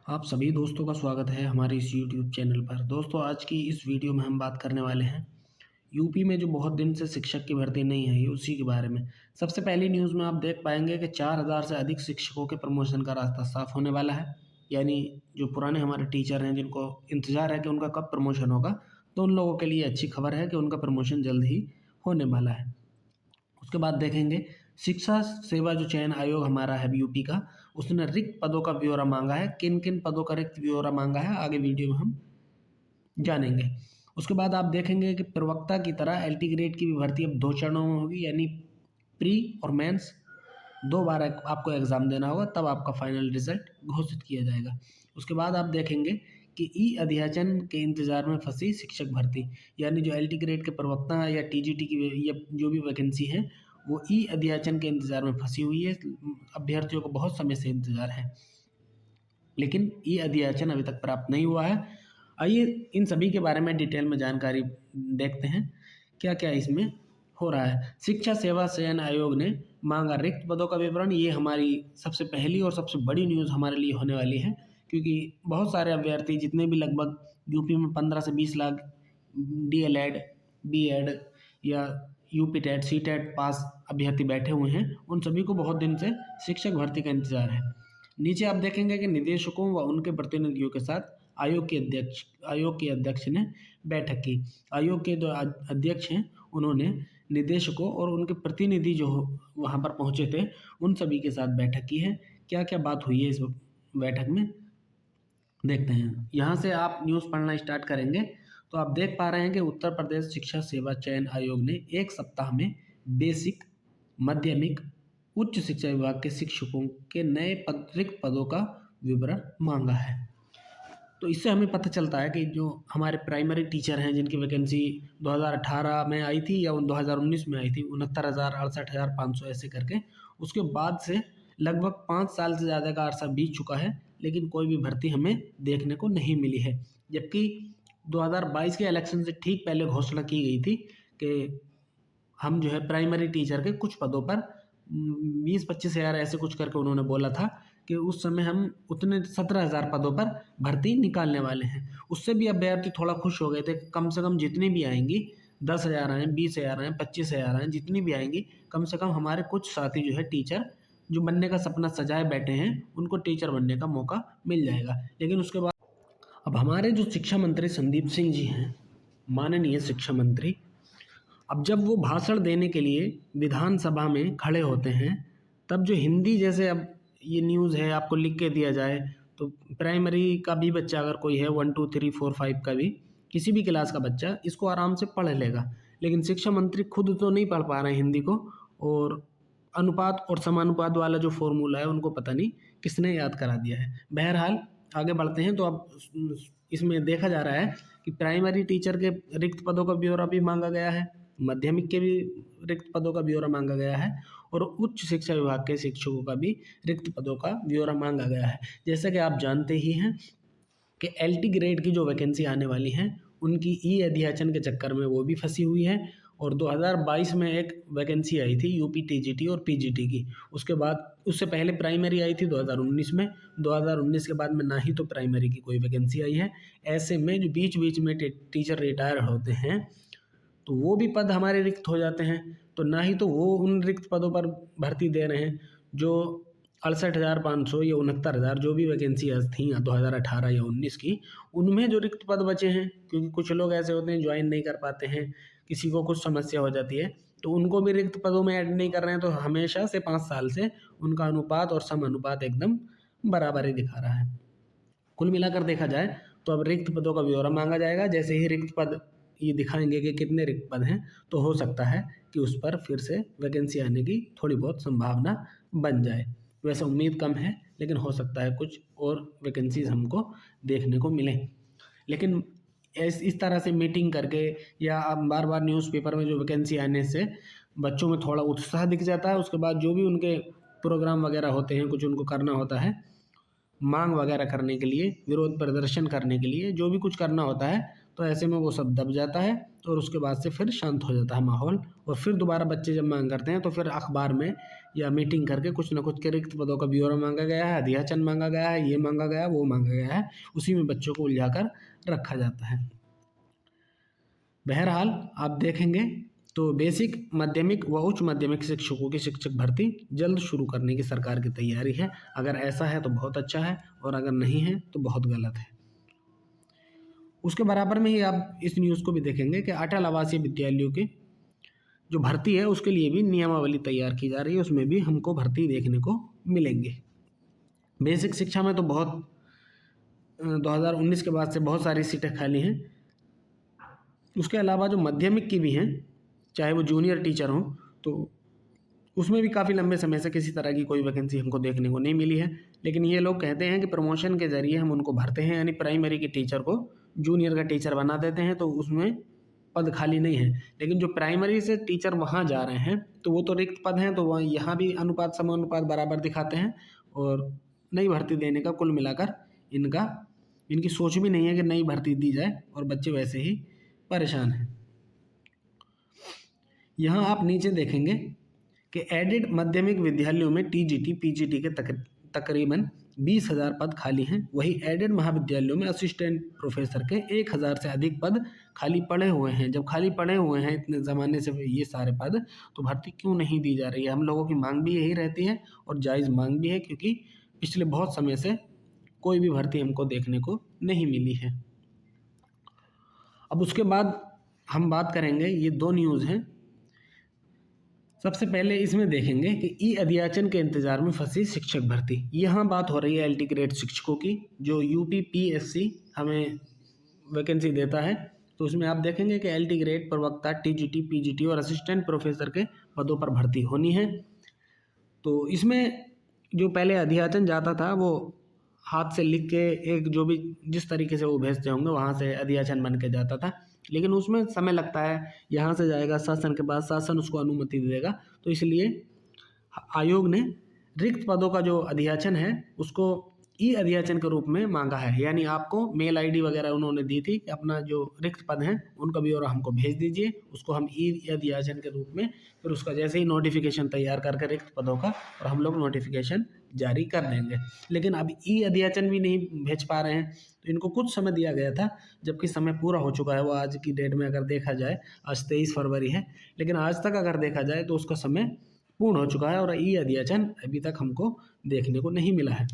आप सभी दोस्तों का स्वागत है हमारे इस YouTube चैनल पर। दोस्तों, आज की इस वीडियो में हम बात करने वाले हैं यूपी में जो बहुत दिन से शिक्षक की भर्ती नहीं है उसी के बारे में। सबसे पहली न्यूज़ में आप देख पाएंगे कि 4000 से अधिक शिक्षकों के प्रमोशन का रास्ता साफ होने वाला है। यानी जो पुराने हमारे टीचर हैं जिनको इंतज़ार है कि उनका कब प्रमोशन होगा, तो उन लोगों के लिए अच्छी खबर है कि उनका प्रमोशन जल्द ही होने वाला है। उसके बाद देखेंगे शिक्षा सेवा जो चयन आयोग हमारा है यूपी का, उसने रिक्त पदों का ब्यौरा मांगा है। किन किन पदों का रिक्त ब्यौरा मांगा है आगे वीडियो में हम जानेंगे। उसके बाद आप देखेंगे कि प्रवक्ता की तरह एलटी ग्रेड की भी भर्ती अब 2 चरणों में होगी, यानी प्री और मेंस 2 बार आपको एग्ज़ाम देना होगा, तब आपका फाइनल रिजल्ट घोषित किया जाएगा। उसके बाद आप देखेंगे कि ई अध्याचन के इंतज़ार में फंसी शिक्षक भर्ती, यानी जो एलटी ग्रेड के प्रवक्ता या टीजीटी की या जो भी वैकेंसी है वो ई अध्याचन के इंतज़ार में फंसी हुई है। अभ्यर्थियों को बहुत समय से इंतज़ार है, लेकिन ई अध्याचन अभी तक प्राप्त नहीं हुआ है। आइए इन सभी के बारे में डिटेल में जानकारी देखते हैं क्या क्या इसमें हो रहा है। शिक्षा सेवा चयन आयोग ने मांगा रिक्त पदों का विवरण। ये हमारी सबसे पहली और सबसे बड़ी न्यूज़ हमारे लिए होने वाली है, क्योंकि बहुत सारे अभ्यर्थी जितने भी लगभग यूपी में 15 से 20 लाख डीएलएड, बीएड या UP TET, C TET pass अभ्यर्थी बैठे हुए हैं, उन सभी को बहुत दिन से शिक्षक भर्ती का इंतजार है। नीचे आप देखेंगे कि निदेशकों व उनके प्रतिनिधियों के साथ आयोग के अध्यक्ष ने बैठक की। आयोग के जो अध्यक्ष हैं उन्होंने निदेशकों और उनके प्रतिनिधि जो वहाँ पर पहुँचे थे उन सभी के साथ बैठक की है। क्या क्या बात हुई है इस बैठक में देखते हैं। यहाँ से आप न्यूज़ पढ़ना स्टार्ट करेंगे तो आप देख पा रहे हैं कि उत्तर प्रदेश शिक्षा सेवा चयन आयोग ने 1 सप्ताह में बेसिक, माध्यमिक, उच्च शिक्षा विभाग के शिक्षकों के नए रिक्त पदों का विवरण मांगा है। तो इससे हमें पता चलता है कि जो हमारे प्राइमरी टीचर हैं जिनकी वैकेंसी 2018 में आई थी या 2019 में आई थी, 69,000, 68,500 ऐसे करके, उसके बाद से लगभग 5 साल से ज़्यादा का अरसा बीत चुका है, लेकिन कोई भी भर्ती हमें देखने को नहीं मिली है। जबकि 2022 के इलेक्शन से ठीक पहले घोषणा की गई थी कि हम जो है प्राइमरी टीचर के कुछ पदों पर 20-25 हज़ार ऐसे कुछ करके उन्होंने बोला था कि उस समय हम उतने 17,000 पदों पर भर्ती निकालने वाले हैं। उससे भी अभ्यर्थी थोड़ा खुश हो गए थे कि कम से कम जितनी भी आएंगी, 10,000 आएँ, 20,000 आएँ, 25,000 आएँ, जितनी भी आएंगी, कम से कम हमारे कुछ साथी जो है टीचर जो बनने का सपना सजाए बैठे हैं उनको टीचर बनने का मौका मिल जाएगा। लेकिन उसके बाद अब हमारे जो शिक्षा मंत्री संदीप सिंह जी हैं, माननीय शिक्षा मंत्री, अब जब वो भाषण देने के लिए विधानसभा में खड़े होते हैं, तब जो हिंदी, जैसे अब ये न्यूज़ है आपको लिख के दिया जाए तो प्राइमरी का भी बच्चा अगर कोई है 1 2 3 4 5 का भी, किसी भी क्लास का बच्चा इसको आराम से पढ़ लेगा। लेकिन शिक्षा मंत्री खुद तो नहीं पढ़ पा रहे हैं हिंदी को, और अनुपात और समानुपात वाला जो फॉर्मूला है उनको पता नहीं किसने याद करा दिया है। बहरहाल आगे बढ़ते हैं तो अब इसमें देखा जा रहा है कि प्राइमरी टीचर के रिक्त पदों का ब्यौरा भी मांगा गया है, माध्यमिक के भी रिक्त पदों का ब्यौरा मांगा गया है, और उच्च शिक्षा विभाग के शिक्षकों का भी रिक्त पदों का ब्यौरा मांगा गया है। जैसा कि आप जानते ही हैं कि एलटी ग्रेड की जो वैकेंसी आने वाली हैं उनकी ई अध्याचन के चक्कर में वो भी फंसी हुई है। और 2022 में एक वैकेंसी आई थी यूपी टीजीटी और पीजीटी की, उसके बाद उससे पहले प्राइमरी आई थी 2019 में। 2019 के बाद में ना ही तो प्राइमरी की कोई वैकेंसी आई है। ऐसे में जो बीच बीच में टीचर रिटायर होते हैं तो वो भी पद हमारे रिक्त हो जाते हैं, तो ना ही तो वो उन रिक्त पदों पर भर्ती दे रहे हैं जो 68,500 या 69,000 जो भी वैकेंसी थी 2018 या 19 की, उनमें जो रिक्त पद बचे हैं, क्योंकि कुछ लोग ऐसे होते हैं ज्वाइन नहीं कर पाते हैं, किसी को कुछ समस्या हो जाती है, तो उनको भी रिक्त पदों में ऐड नहीं कर रहे हैं। तो हमेशा से 5 साल से उनका अनुपात और समानुपात एकदम बराबर ही दिखा रहा है। कुल मिलाकर देखा जाए तो अब रिक्त पदों का ब्यौरा मांगा जाएगा। जैसे ही रिक्त पद ये दिखाएंगे कि कितने रिक्त पद हैं, तो हो सकता है कि उस पर फिर से वैकेंसी आने की थोड़ी बहुत संभावना बन जाए। वैसे उम्मीद कम है, लेकिन हो सकता है कुछ और वैकेंसीज हमको देखने को मिलें। लेकिन इस तरह से मीटिंग करके या बार बार न्यूज़पेपर में जो वैकेंसी आने से बच्चों में थोड़ा उत्साह दिख जाता है। उसके बाद जो भी उनके प्रोग्राम वगैरह होते हैं, कुछ उनको करना होता है, मांग वगैरह करने के लिए, विरोध प्रदर्शन करने के लिए, जो भी कुछ करना होता है, तो ऐसे में वो सब दब जाता है और उसके बाद से फिर शांत हो जाता है माहौल। और फिर दोबारा बच्चे जब मांग करते हैं तो फिर अखबार में या मीटिंग करके कुछ ना कुछ के रिक्त पदों का ब्यौरा मांगा गया है, अध्याचन मांगा गया है, ये मांगा गया है, वो मांगा गया है, उसी में बच्चों को उलझा कर रखा जाता है। बहरहाल आप देखेंगे तो बेसिक, माध्यमिक व उच्च माध्यमिक शिक्षकों की शिक्षक भर्ती जल्द शुरू करने की सरकार की तैयारी है। अगर ऐसा है तो बहुत अच्छा है, और अगर नहीं है तो बहुत गलत है। उसके बराबर में ही आप इस न्यूज़ को भी देखेंगे कि अटल आवासीय विद्यालयों की जो भर्ती है उसके लिए भी नियमावली तैयार की जा रही है, उसमें भी हमको भर्ती देखने को मिलेंगे। बेसिक शिक्षा में तो 2019 के बाद से बहुत सारी सीटें खाली हैं। उसके अलावा जो माध्यमिक की भी हैं, चाहे वो जूनियर टीचर हों, तो उसमें भी काफ़ी लंबे समय से किसी तरह की कोई वैकेंसी हमको देखने को नहीं मिली है। लेकिन ये लोग कहते हैं कि प्रमोशन के ज़रिए हम उनको भरते हैं, यानी प्राइमरी के टीचर को जूनियर का टीचर बना देते हैं, तो उसमें पद खाली नहीं है। लेकिन जो प्राइमरी से टीचर वहाँ जा रहे हैं तो वो तो रिक्त पद हैं, तो वहाँ यहाँ भी अनुपात समानुपात बराबर दिखाते हैं, और नई भर्ती देने का कुल मिलाकर इनकी सोच भी नहीं है कि नई भर्ती दी जाए, और बच्चे वैसे ही परेशान हैं। यहाँ आप नीचे देखेंगे कि एडेड माध्यमिक विद्यालयों में टीजीटी पीजीटी के तकरीबन 20,000 पद खाली हैं। वहीं एडेड महाविद्यालयों में असिस्टेंट प्रोफेसर के 1,000 से अधिक पद खाली पड़े हुए हैं। जब खाली पड़े हुए हैं इतने ज़माने से ये सारे पद, तो भर्ती क्यों नहीं दी जा रही है? हम लोगों की मांग भी यही रहती है, और जायज़ मांग भी है, क्योंकि पिछले बहुत समय से कोई भी भर्ती हमको देखने को नहीं मिली है। अब उसके बाद हम बात करेंगे, ये 2 न्यूज़ हैं। सबसे पहले इसमें देखेंगे कि ई अध्याचन के इंतज़ार में फंसी शिक्षक भर्ती। यहाँ बात हो रही है एलटी ग्रेड शिक्षकों की, जो यूपी पीएससी हमें वैकेंसी देता है। तो उसमें आप देखेंगे कि एलटी ग्रेड प्रवक्ता, टीजीटी, पीजीटी और असिस्टेंट प्रोफेसर के पदों पर भर्ती होनी है। तो इसमें जो पहले अध्याचन जाता था वो हाथ से लिख के एक जो भी जिस तरीके से वो भेजते होंगे वहाँ से अध्याचन बन के जाता था, लेकिन उसमें समय लगता है। यहाँ से जाएगा शासन के पास, शासन उसको अनुमति दे देगा। तो इसलिए आयोग ने रिक्त पदों का जो अध्याचन है उसको ई अध्याचन के रूप में मांगा है। यानी आपको मेल आईडी वगैरह उन्होंने दी थी कि अपना जो रिक्त पद हैं उनका ब्यौरा हमको भेज दीजिए, उसको हम ई अध्याचन के रूप में फिर उसका जैसे ही नोटिफिकेशन तैयार करके रिक्त पदों का, और हम लोग नोटिफिकेशन जारी कर देंगे। लेकिन अब ई अध्याचन भी नहीं भेज पा रहे हैं, तो इनको कुछ समय दिया गया था, जबकि समय पूरा हो चुका है। वो आज की डेट में अगर देखा जाए, आज 23 फरवरी है, लेकिन आज तक अगर देखा जाए तो उसका समय पूर्ण हो चुका है, और ई अध्याचन अभी तक हमको देखने को नहीं मिला है।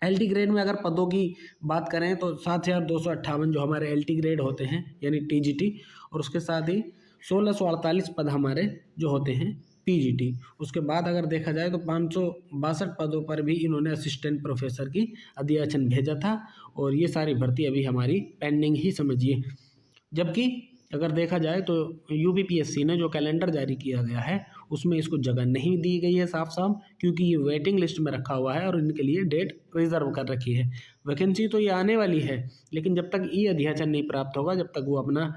एलटी ग्रेड में अगर पदों की बात करें तो 7,258 जो हमारे एलटी ग्रेड होते हैं यानी टीजीटी, और उसके साथ ही 1,648 पद हमारे जो होते हैं पीजीटी। उसके बाद अगर देखा जाए तो 562 पदों पर भी इन्होंने असिस्टेंट प्रोफेसर की अध्याचन भेजा था, और ये सारी भर्ती अभी हमारी पेंडिंग ही समझिए। जबकि अगर देखा जाए तो यूपीपीएससी ने जो कैलेंडर जारी किया गया है उसमें इसको जगह नहीं दी गई है साफ साफ, क्योंकि ये वेटिंग लिस्ट में रखा हुआ है और इनके लिए डेट रिजर्व कर रखी है। वैकेंसी तो ये आने वाली है, लेकिन जब तक ई अध्याचन नहीं प्राप्त होगा, जब तक वो अपना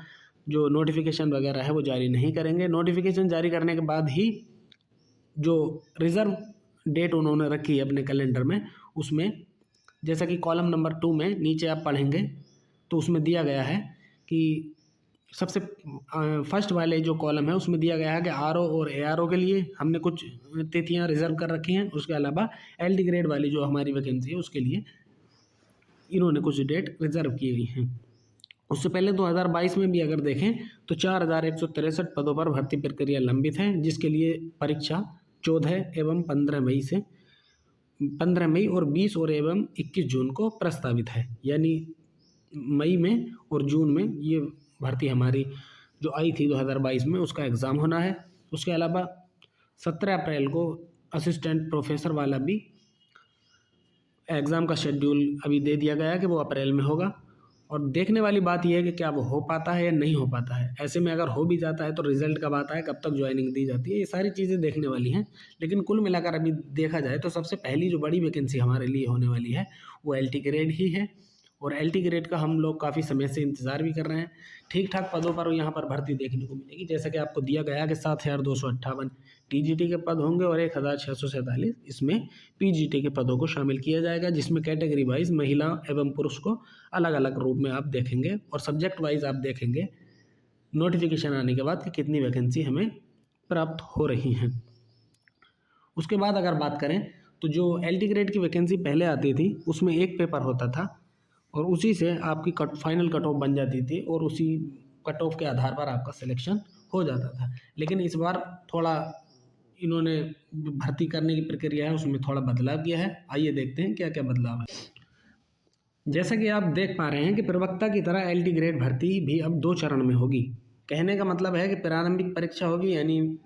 जो नोटिफिकेशन वगैरह है वो जारी नहीं करेंगे। नोटिफिकेशन जारी करने के बाद ही जो रिज़र्व डेट उन्होंने रखी है अपने कैलेंडर में, उसमें जैसा कि कॉलम नंबर 2 में नीचे आप पढ़ेंगे तो उसमें दिया गया है कि सबसे फर्स्ट वाले जो कॉलम है उसमें दिया गया है कि आरओ और एआरओ के लिए हमने कुछ तिथियां रिजर्व कर रखी हैं। उसके अलावा एलटी ग्रेड वाली जो हमारी वैकेंसी है उसके लिए इन्होंने कुछ डेट रिजर्व की गई हैं। उससे पहले 2022 में भी अगर देखें तो 4,163 पदों पर भर्ती प्रक्रिया लंबित है, जिसके लिए परीक्षा 14 एवं 15 मई और 20 और एवं 21 जून को प्रस्तावित है। यानी मई में और जून में ये भर्ती हमारी जो आई थी 2022 में उसका एग्ज़ाम होना है। उसके अलावा 17 अप्रैल को असिस्टेंट प्रोफेसर वाला भी एग्ज़ाम का शेड्यूल अभी दे दिया गया है कि वो अप्रैल में होगा। और देखने वाली बात यह है कि क्या वो हो पाता है या नहीं हो पाता है। ऐसे में अगर हो भी जाता है तो रिज़ल्ट कब आता है, कब तक ज्वाइनिंग दी जाती है, ये सारी चीज़ें देखने वाली हैं। लेकिन कुल मिलाकर अभी देखा जाए तो सबसे पहली जो बड़ी वैकेंसी हमारे लिए होने वाली है वो एलटी ग्रेड ही है। और LT ग्रेड का हम लोग काफ़ी समय से इंतज़ार भी कर रहे हैं। ठीक ठाक पदों पर यहाँ पर भर्ती देखने को मिलेगी, जैसा कि आपको दिया गया कि 7,258 TGT के पद होंगे और 1,647 इसमें PGT के पदों को शामिल किया जाएगा, जिसमें कैटेगरी वाइज महिला एवं पुरुष को अलग अलग रूप में आप देखेंगे और सब्जेक्ट वाइज आप देखेंगे नोटिफिकेशन आने के बाद कि कितनी वैकेंसी हमें प्राप्त हो रही हैं। उसके बाद अगर बात करें तो जो LT ग्रेड की वैकेंसी पहले आती थी उसमें एक पेपर होता था और उसी से आपकी फाइनल कट ऑफ बन जाती थी और उसी कट ऑफ के आधार पर आपका सिलेक्शन हो जाता था। लेकिन इस बार थोड़ा इन्होंने भर्ती करने की प्रक्रिया है उसमें थोड़ा बदलाव किया है। आइए देखते हैं क्या क्या बदलाव है। जैसा कि आप देख पा रहे हैं कि प्रवक्ता की तरह LT ग्रेड भर्ती भी अब 2 चरण में होगी। कहने का मतलब है कि प्रारंभिक परीक्षा होगी, यानी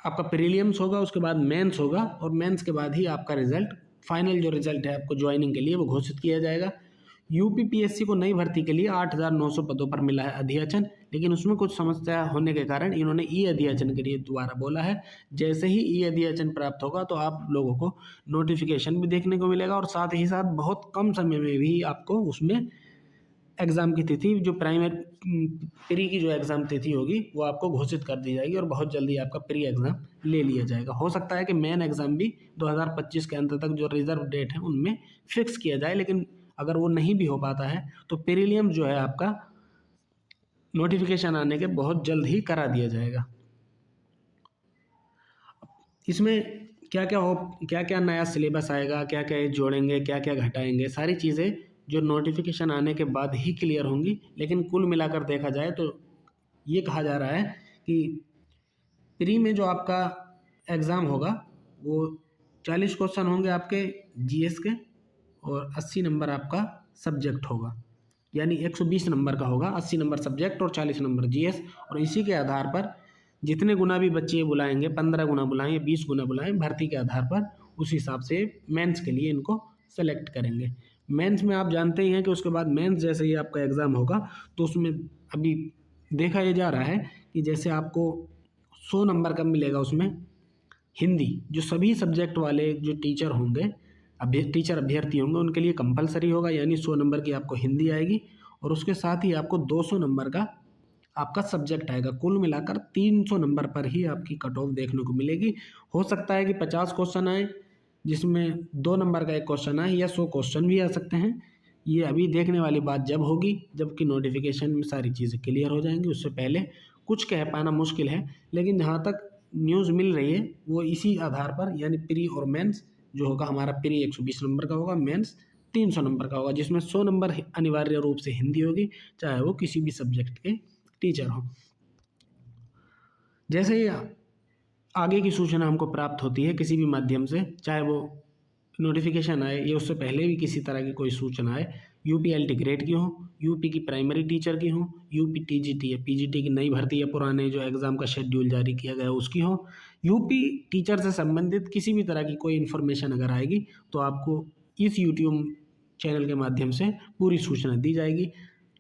आपका प्रीलिम्स होगा, उसके बाद मेंस होगा और मेंस के बाद ही आपका रिजल्ट, फाइनल जो रिजल्ट है आपको ज्वाइनिंग के लिए वो घोषित किया जाएगा। UPPSC को नई भर्ती के लिए 8,900 पदों पर मिला है अधियाचन, लेकिन उसमें कुछ समस्या होने के कारण इन्होंने ई अधियाचन के लिए दोबारा बोला है। जैसे ही ई अधियाचन प्राप्त होगा तो आप लोगों को नोटिफिकेशन भी देखने को मिलेगा और साथ ही साथ बहुत कम समय में भी आपको उसमें एग्ज़ाम की तिथि, जो प्री की जो एग्ज़ाम तिथि होगी वो आपको घोषित कर दी जाएगी और बहुत जल्दी आपका प्री एग्ज़ाम ले लिया जाएगा। हो सकता है कि मेन एग्ज़ाम भी 2025 के अंत तक जो रिजर्व डेट है उनमें फिक्स किया जाए, लेकिन अगर वो नहीं भी हो पाता है तो प्रीलिम्स जो है आपका नोटिफिकेशन आने के बहुत जल्द ही करा दिया जाएगा। इसमें क्या क्या नया सिलेबस आएगा, क्या क्या जोड़ेंगे, क्या क्या घटाएंगे, सारी चीज़ें जो नोटिफिकेशन आने के बाद ही क्लियर होंगी। लेकिन कुल मिलाकर देखा जाए तो ये कहा जा रहा है कि प्री में जो आपका एग्ज़ाम होगा वो 40 क्वेश्चन होंगे आपके GS के और 80 नंबर आपका सब्जेक्ट होगा, यानी 120 नंबर का होगा। 80 नंबर सब्जेक्ट और 40 नंबर GS, और इसी के आधार पर जितने गुना भी बच्चे बुलाएंगे, 15 गुना बुलाएं या 20 गुना बुलाएं, भर्ती के आधार पर उस हिसाब से मेंस के लिए इनको सेलेक्ट करेंगे। मेंस में आप जानते ही हैं कि उसके बाद मेंस जैसे ही आपका एग्ज़ाम होगा तो उसमें अभी देखा ये जा रहा है कि जैसे आपको 100 नंबर का मिलेगा उसमें हिंदी, जो सभी सब्जेक्ट वाले जो टीचर होंगे, टीचर अभ्यर्थी होंगे, उनके लिए कंपलसरी होगा, यानी 100 नंबर की आपको हिंदी आएगी और उसके साथ ही आपको 200 नंबर का आपका सब्जेक्ट आएगा। कुल मिलाकर 300 नंबर पर ही आपकी कट ऑफ देखने को मिलेगी। हो सकता है कि 50 क्वेश्चन आए जिसमें 2 नंबर का एक क्वेश्चन आए, या 100 क्वेश्चन भी आ सकते हैं। ये अभी देखने वाली बात जब होगी जबकि नोटिफिकेशन में सारी चीज़ें क्लियर हो जाएंगी, उससे पहले कुछ कह पाना मुश्किल है। लेकिन जहाँ तक न्यूज़ मिल रही है वो इसी आधार पर, यानी प्री और मेंस जो होगा हमारा, प्री 120 नंबर का होगा, मेंस 300 नंबर का होगा, जिसमें 100 नंबर अनिवार्य रूप से हिंदी होगी, चाहे वो किसी भी सब्जेक्ट के टीचर हो। जैसे ही आगे की सूचना हमको प्राप्त होती है किसी भी माध्यम से, चाहे वो नोटिफिकेशन आए या उससे पहले भी किसी तरह की कोई सूचना आए, UP LT ग्रेड की हो, UP की प्राइमरी टीचर की हो, UP TGT या PGT की नई भर्ती या पुराने जो एग्ज़ाम का शेड्यूल जारी किया गया उसकी हो, UP टीचर से संबंधित किसी भी तरह की कोई इन्फॉर्मेशन अगर आएगी तो आपको इस YouTube चैनल के माध्यम से पूरी सूचना दी जाएगी।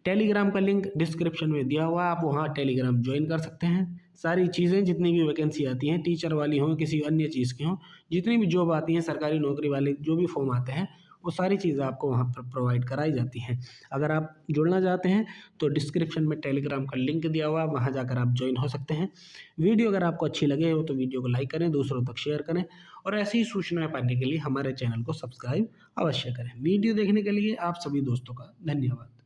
टेलीग्राम का लिंक डिस्क्रिप्शन में दिया हुआ है, आप वहाँ टेलीग्राम ज्वाइन कर सकते हैं। सारी चीज़ें जितनी भी वैकेंसी आती हैं, टीचर वाली हों, किसी अन्य चीज़ की हों, जितनी भी जॉब आती हैं, सरकारी नौकरी वाले जो भी फॉर्म आते हैं, वो सारी चीज़ें आपको वहाँ पर प्रोवाइड कराई जाती हैं। अगर आप जुड़ना चाहते हैं तो डिस्क्रिप्शन में टेलीग्राम का लिंक दिया हुआ है, वहाँ जाकर आप ज्वाइन हो सकते हैं। वीडियो अगर आपको अच्छी लगे हो तो वीडियो को लाइक करें, दूसरों तक शेयर करें और ऐसी ही सूचनाएं पाने के लिए हमारे चैनल को सब्सक्राइब अवश्य करें। वीडियो देखने के लिए आप सभी दोस्तों का धन्यवाद।